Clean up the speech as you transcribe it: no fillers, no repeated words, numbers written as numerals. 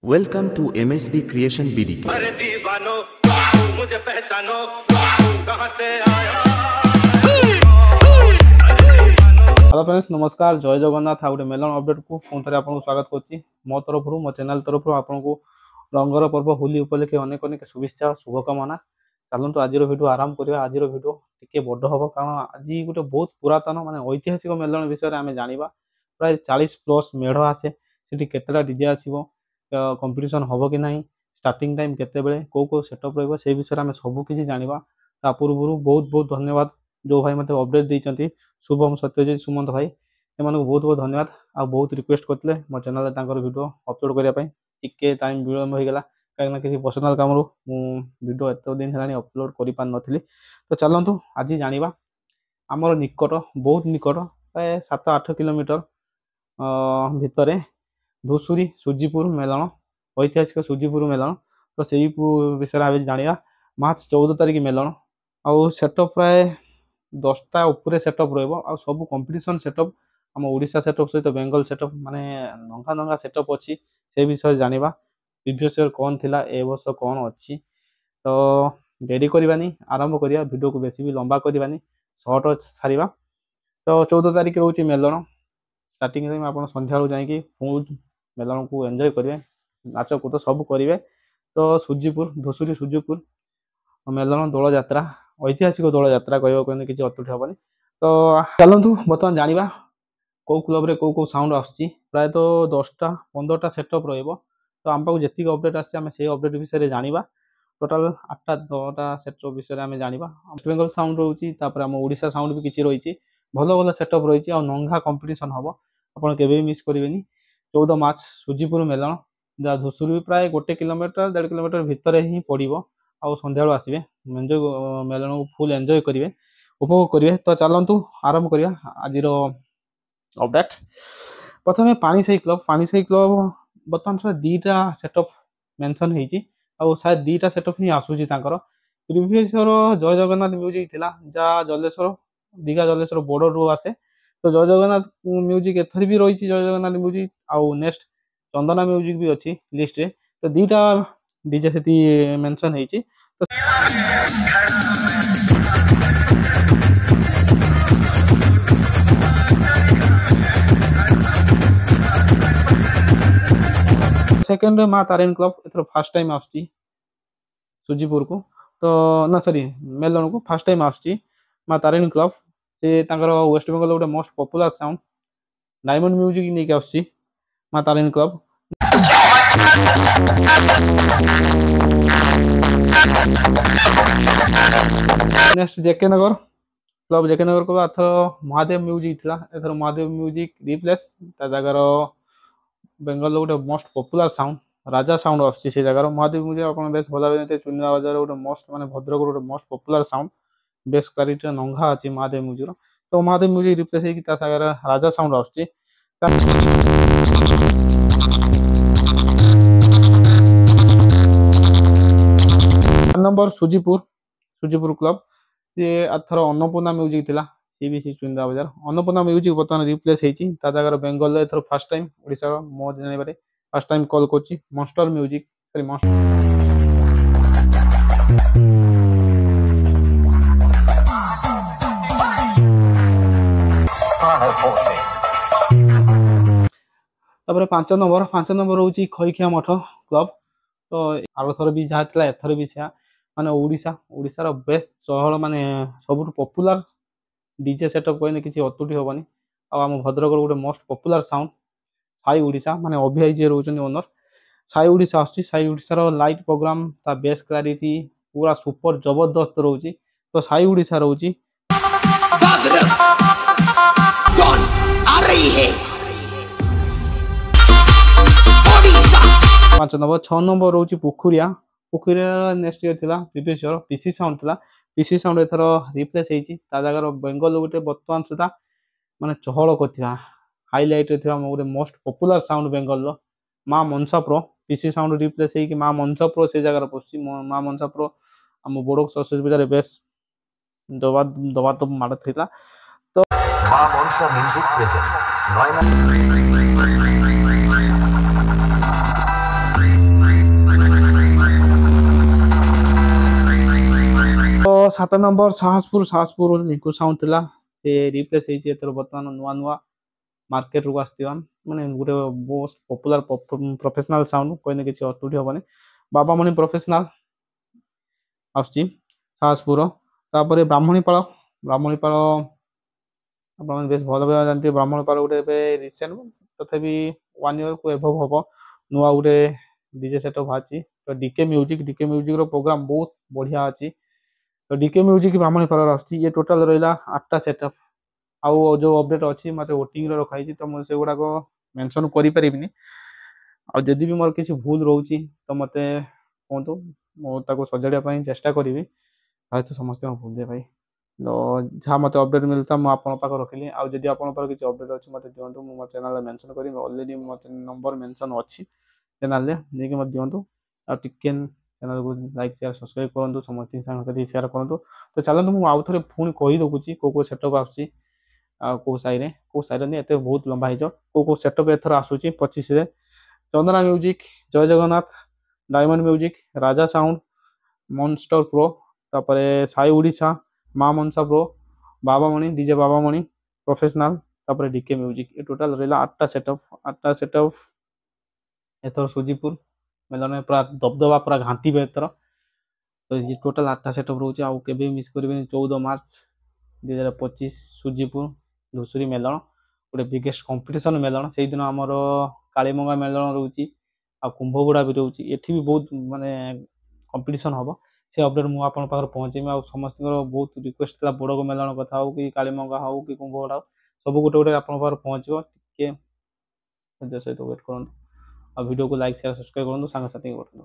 Welcome to MSB creation BD। अरे दीवानो मुझे पहचानो कहां से आया। हेलो फ्रेंड्स, नमस्कार, जय जगन्नाथ। आ गोटे मेलन अपडेट को पुणी थे आपको स्वागत करुच्ची मो तरफ मो चैनल तरफ आपको रंगर पर्व होली उपलक्षे अनेक अनेक शुभेच्छा शुभकामना। चलतु आज वीडियो आरंभ करवा। आज वीडियो टी बड़ हम कारण आज गोटे बहुत पुरातन माने ऐतिहासिक मेलन विषय में जाना। प्राय 40+ मेढ़ आसे से केतटा डीजे आसो, कंपटीशन हम कि ना, स्टार्टिंग टाइम केतेबेले कौ कौ सेटअप रही से विषय में सबकि जाना। ता पूर्व बहुत बहुत धन्यवाद जो भाई मत अपडेट देते, शुभम सत्यजित सुमंत भाई, एम बहुत बहुत धन्यवाद। आ बहुत रिक्वेस्ट करते मो चैनल वीडियो अपलोड करने टिके टाइम विलम्ब हो गला कहीं किसी पर्सनाल काम वीडियो एत दिन है अपलोड कर पार नी। तो चलतु आज जाना आमर निकट बहुत निकट प्राय 7-8 किलोमीटर भितर धूसुरी सूजीपुर मेलन, ऐतिहासिक सूजीपुर मेलन। तो से विषय में जाना। मार्च 14 तारिख मेलन आउ सेटअप प्राय 10टा उपरे सेटअप रहा। सब कंपटीशन सेटअप आम ओडिशा सेटअप सहित बेंगल सेटअप माने नंगा नंगा सेटअप अच्छी से विषय जाना। प्रीवियस ईयर कौन थिला ए वर्ष कौन अच्छी। तो देरी करवानी, आरंभ करिया। वीडियो को बेसी भी लंबा करवानी, शॉर्ट सारिबा। तो 14 तारिख रोचे मेलन। स्टार्टिंग टाइम आप संध्या जाकि फुल मेलन को एंजॉय करेंगे, नाच कूद सब करेंगे। तो सूजीपुर धूसुरी सूजीपुर मेलन दोल यात्रा, ऐतिहासिक दोल यात्रा कहने किसी अत्युट हेनी। तो चलतु बर्तमान जाना कौ क्लब रे कौ साउंड आसुची। प्राय तो 10टा 15टा सेटअप रही। तो आम पाक जी अपडेट आसे से अपडेट विषय में जाना। टोटाल 8टा 10टा सेटअप विषय में जाना। वेस्ट बेंगल साउंड रोचे, आम ओडिशा साउंड भी किसी रही। भल भल सेटअप रही और नंगा कंपटीशन हम आपड़ के मिस करेंगे। 14 मार्च सूजीपुर मेलन जहाँ धूसुरी प्राय 1 किलोमीटर 1.5 किलोमीटर भितर ही पड़ो। आ संध्या आसवे एंजॉय मेलन को फुल एंजॉय करेंगे, उपभोग करेंगे। तो चलतु आरंभ करिया आज अपडेट। प्रथम पानीसाही क्लब बर्तमान सुधा 2टा सेटअप मेंशन होती और शायद 2टा सेटअप ही आसूची। प्रीवियस जय जगन्नाथ म्यूजिक थिला जहाँ जलेश्वर दीघा जलेश्वर बॉर्डर रू आसे। तो जय जगन्नाथ म्यूजिक एथर भी रही। जय जगन्नाथ म्यूजिक आउ नेक्स्ट चंदना म्यूजिक भी अच्छी लिस्ट रे। तो 2टा डीजे से मेंशन होती। सेकेंड माँ तारिणी क्लब एथर फर्स्ट टाइम आसुची सूजीपुर को। तो ना सॉरी मेलन को फर्स्ट टाइम आसुची माँ तारिणी क्लब। से वेस्ट बेंगल गोटे most popular sound diamond music नहीं आसुची माँ तारिणी क्लब। नेक्स्ट जेके नगर क्लब, जेके नगर को एथर महादेव म्यूजिक था। एथर महादेव म्यूजिक रिप्लेस जगार बेंगल गोटे मोस्ट पॉपुलर साउंड राजा साउंड आसुची से जगार महादेव म्यूजिक। आप बेस भल जानते चुनिया बाजार गोटे मोस्ट माने भद्रक गोटे most popular sound base quality नंगा अच्छी महादेव म्यूजिक। तो महादेव म्यूजिक रिप्लेस होकर राजा साउंड आसुची। नंबर सूजीपुर क्लब से अथर अन्नपूर्णा म्यूजिक थिला सीबीसी चुनिया बाजार। अन्नपूर्णा म्यूजिक बर्तमान रिप्लेस होती जगह बेंगल एथर फर्स्ट टाइम ओडिशा मो जानवर फर्स्ट टाइम कॉल कर मॉन्स्टर म्यूजिक। तापर 5 नंबर हूँ खईखिया मठ क्लब। तो आर थर भी जहाँ था एथर भी से माने ओडिशार बेस्ट चहल माने सब पॉपुलर डीजे सेटअप कहने किसी अतुटी हेनी। आम भद्रक गोटे most popular sound Sai Odisha माने अभियाई जी रोचन ओनर साई ओडिशा आसुची। साई ओडिशार लाइट प्रोग्राम ता बेस्ट क्लारिटी पूरा सुपर जबरदस्त रोची। तो साई ओडिशा रोची। 5 नंबर 6 नंबर रोची पुखुरिया नेक्स्ट ईयर थिला प्रीवियस ईयर पीसी साउंड थिला। पीसी साउंड एथर रिप्लेस होती जगह बेंगल गोटे बर्तमान सुधा माने चहल कर हाइलाइट गोटे मोस्ट पॉपुलर साउंड बेंगल माँ मनसा प्रो। पीसी साउंड रिप्लेस होगी माँ मनसा प्रो से जगह पशुची। माँ मनसा प्रो आम बोर्ड सरस्वती पूजा बेस दबा तो माड़ था। तो 7 नंबर साहसपुर निकू साउंड थिला से रिप्लेस ହେଇଛି ଏଥର ବର୍ତ୍ତମାନ ନୂଆ ନୂଆ ମାର୍କେଟକୁ ଆସିଥିବା ମାନେ ଗୋଟେ ବହୁତ ପପୁଲାର ପ୍ରଫେସନାଲ ସାଉଣ୍ଡ କହିଲେ କିଛି ଅତ୍ରୁଟି ହବନି ବାବାମଣି ପ୍ରଫେସନାଲ ଆସୁଛି ସାହସପୁର ତାପରେ ବ୍ରାହ୍ମଣୀପାଳ ଆପଣମାନେ ବେଶ ଭଲ ଭାବେ ଜାଣିଥିବେ ବ୍ରାହ୍ମଣପାଳ ଗୋଟେ ଏବେ ରିସେଣ୍ଟ ତଥାପି 1 ଇୟର କୁ ଏଭବ ହବ ନୂଆ ଗୋଟେ ଡିଜେ ସେଟଅପ୍ ବାହାରିଛି ତ ଡିକେ ମ୍ୟୁଜିକ ର ପ୍ରୋଗ୍ରାମ ବହୁତ ବଢିଆ ଅଛି ତ ଡିକେ ମ୍ୟୁଜିକ ବ୍ରାହ୍ମଣୀପାଳର ଆସୁଛି ଇଏ ଟୋଟାଲ ରହିଲା 8ଟା ସେଟଅପ୍ ଆଉ ଯୋଉ ଅପଡେଟ୍ ଅଛି ମତେ voting ରେ ରଖାଯାଇଛି ତ ମୁଁ ସେଗୁଡାକ ମେନସନ କରିପାରିବିନି ଆଉ ଯଦି ବି ମୋର କିଛି ଭୁଲ ରହୁଛି ତ ମତେ କୁହନ୍ତୁ ମୁଁ ତାକୁ ସଜାଡ଼ିବା ପାଇଁ ଚେଷ୍ଟା କରିବି ହয়তো ସମସ୍ତଙ୍କୁ ଭୁଲ ଦେ ଭାଇ ତ ଯାହା ମତେ ଅପଡେଟ୍ ମିଳିଲା ମୁଁ ଆପଣଙ୍କ ପାଖରେ ରଖିଲି ଆଉ ଯଦି ଆପଣଙ୍କ ପାଖରେ କିଛି ଅପଡେଟ୍ ଅଛି ମତେ ଦିଅନ୍ତୁ ମୁଁ ମୋ ଚ୍ୟାନେଲରେ ମେନସନ କରିବି ଅଲରେଡି ମୋ ନମ୍ବର ମେନସନ ଅଛି ଚ୍ୟାନେଲରେ ନେଇକି ମତେ ଦିଅନ୍ତୁ ଆଉ ଟିକେ ଚ୍ୟାନେଲକୁ ଲାଇକ୍ ସେୟାର ସବସ୍କ୍ରାଇବ କରନ୍ତୁ ସମସ୍ତଙ୍କ ସାଙ୍ଗସାଥି ସେୟାର କରନ୍ତୁ ତ ଚାଲନ୍ତୁ ମୁଁ ଆଉ ଥରେ ପୁଣି କହି ଦଉଛି କୋଉ ସେଟଅପ୍ ଆସୁଛି ଆଉ କୋଉ ସାଇରେ नहीं एते बहुत लंबा ହେଇଯିବ କୋଉ ସେଟଅପ୍ ଏଥର ଆସୁଛି 25 ରେ Chandana music Jay Jagannath diamond music Raja sound monster pro ତାପରେ Sai Odisha Maa Manasa pro Babamani DJ Babamani professional ତାପରେ ଡିକେ ମ୍ୟୁଜିକ ଏ ଟୋଟାଲ ରହିଲା 8ଟା ସେଟଅପ୍ ଏଥର ସୁଜିପୁର ମେଲନରେ ପୁରା ଦବଦବା ପୁରା ଘାଣ୍ଟିବେ ଏଥର ତ ये टोटाल 8ଟା ସେଟଅପ୍ ରହୁଛି ଆଉ କେବେ ମିସ୍ କରିବେନି 14 ମାର୍ଚ୍ଚ 2025 ସୁଜିପୁର ଧୂସୁରୀ ମେଲଣ ଗୋଟେ ବିଗେଷ୍ଟ କମ୍ପିଟିସନ ମେଲଣ ସେଇଦିନ ଆମର କାଳିମଙ୍ଗା ମେଲଣ ରହୁଛି ଆଉ କୁମ୍ଭଗୁଡା ବି ରହୁଛି ଏଠି ବି ବହୁତ ମାନେ କମ୍ପିଟିସନ ହବ ସେ ଅପଡେଟ୍ ମୁଁ ଆପଣଙ୍କ ପାଖରେ ପହଞ୍ଚେଇବି ଆଉ ସମସ୍ତଙ୍କର ବହୁତ ରିକ୍ୱେଷ୍ଟ ଥିଲା ବଡ ମେଲଣ କଥା ହଉ କି କାଳିମଙ୍ଗା ହଉ କି କୁମ୍ଭଗୁଡା ହଉ ସବୁ ଗୋଟେ ଗୋଟେ ଆପଣଙ୍କ ପାଖରେ ପହଞ୍ଚିବ ଟିକେ ଧୈର୍ଯ୍ୟ ସହିତ ୱେଟ୍ କରନ୍ତୁ ଆଉ ଭିଡ଼ିଓକୁ ଲାଇକ୍ ସେୟାର ସବସ୍କ୍ରାଇବ କରନ୍ତୁ ସାଙ୍ଗସାଥି କରନ୍ତୁ